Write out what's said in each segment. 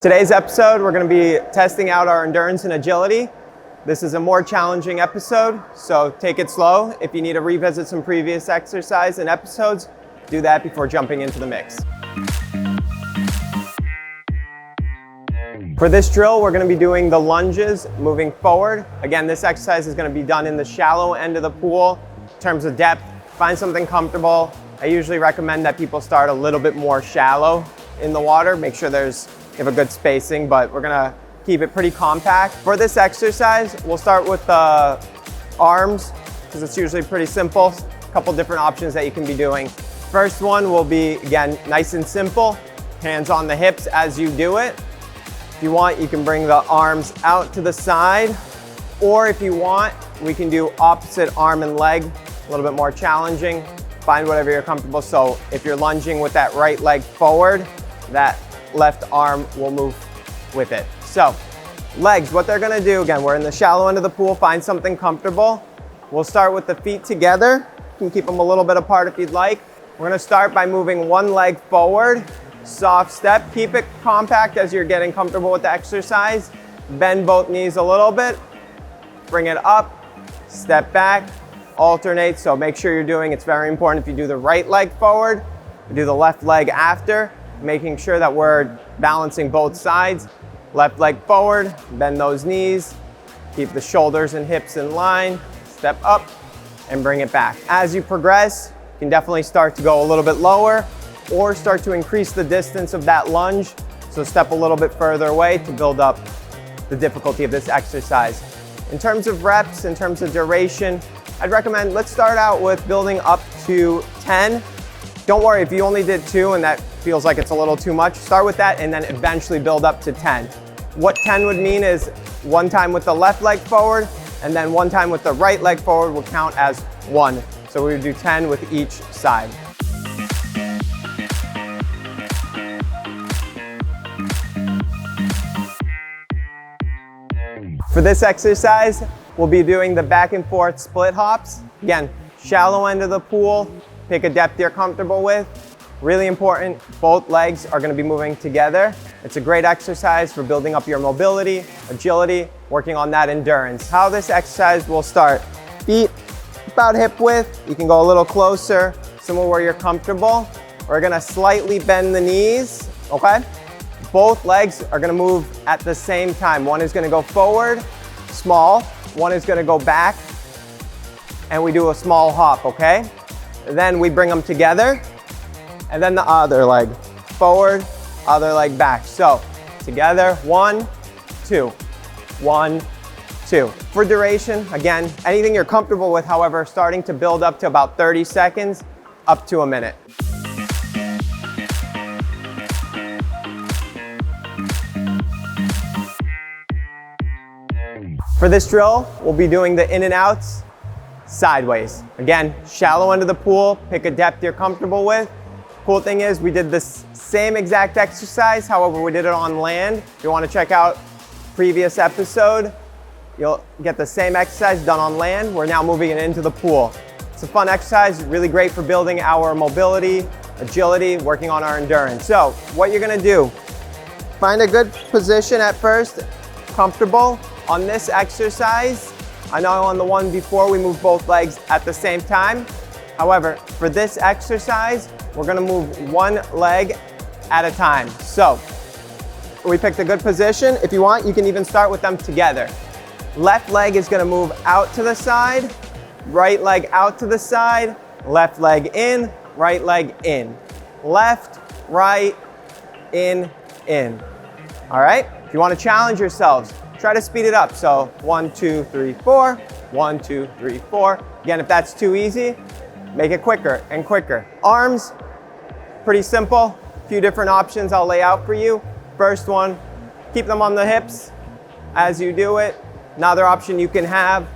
Today's episode, we're going to be testing out our endurance and agility. This is a more challenging episode, so take it slow. If you need to revisit some previous exercise and episodes, do that before jumping into the mix. For this drill, we're going to be doing the lunges moving forward. Again, this exercise is going to be done in the shallow end of the pool. In terms of depth, find something comfortable. I usually recommend that people start a little bit more shallow in the water. Make sure you have a good spacing, but we're gonna keep it pretty compact. For this exercise, we'll start with the arms, because it's usually pretty simple. A couple different options that you can be doing. First one will be, again, nice and simple. Hands on the hips as you do it. If you want, you can bring the arms out to the side, or if you want, we can do opposite arm and leg, a little bit more challenging. Find whatever you're comfortable. So if you're lunging with that right leg forward, that left arm will move with it. So legs, what they're gonna do, again, we're in the shallow end of the pool, find something comfortable. We'll start with the feet together. You can keep them a little bit apart if you'd like. We're gonna start by moving one leg forward, soft step. Keep it compact as you're getting comfortable with the exercise. Bend both knees a little bit, bring it up, step back, alternate. So make sure you're doing, it's very important if you do the right leg forward, you do the left leg after, making sure that we're balancing both sides. Left leg forward, bend those knees, keep the shoulders and hips in line, step up and bring it back. As you progress, you can definitely start to go a little bit lower or start to increase the distance of that lunge. So step a little bit further away to build up the difficulty of this exercise. In terms of reps, in terms of duration, I'd recommend, let's start out with building up to 10. Don't worry if you only did 2 and that feels like it's a little too much. Start with that and then eventually build up to 10. What 10 would mean is one time with the left leg forward and then one time with the right leg forward will count as 1. So we would do 10 with each side. For this exercise, we'll be doing the back and forth split hops. Again, shallow end of the pool, pick a depth you're comfortable with. Really important, both legs are gonna be moving together. It's a great exercise for building up your mobility, agility, working on that endurance. How this exercise will start, feet about hip width. You can go a little closer, somewhere where you're comfortable. We're gonna slightly bend the knees, okay? Both legs are gonna move at the same time. One is gonna go forward, small. One is gonna go back, and we do a small hop, okay? Then we bring them together, and then the other leg forward, other leg back. So together, 1, 2, 1, 2. For duration, again, anything you're comfortable with, however, starting to build up to about 30 seconds, up to a minute. For this drill, we'll be doing the in and outs sideways. Again, shallow end of the pool, pick a depth you're comfortable with. Cool thing is we did this same exact exercise, however we did it on land. If you want to check out previous episode, you'll get the same exercise done on land. We're now moving it into the pool. It's a fun exercise, really great for building our mobility, agility, working on our endurance. So what you're gonna do, find a good position at first, comfortable. On this exercise, I know on the one before we moved both legs at the same time. However, for this exercise, we're gonna move one leg at a time. So we picked a good position. If you want, you can even start with them together. Left leg is gonna move out to the side, right leg out to the side, left leg in, right leg in. Left, right, in. All right? If you wanna challenge yourselves, try to speed it up. So 1, 2, 3, 4, 1, 2, 3, 4. Again, if that's too easy, make it quicker and quicker. Arms, pretty simple. A few different options I'll lay out for you. First one, keep them on the hips as you do it. Another option you can have,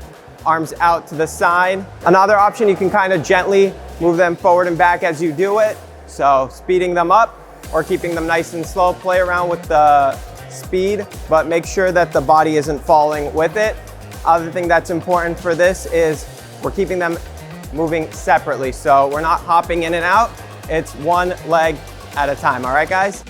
arms out to the side. Another option, you can kind of gently move them forward and back as you do it. So speeding them up or keeping them nice and slow. Play around with the speed, but make sure that the body isn't falling with it. Other thing that's important for this is we're keeping them moving separately. So we're not hopping in and out. It's one leg at a time. All right, guys?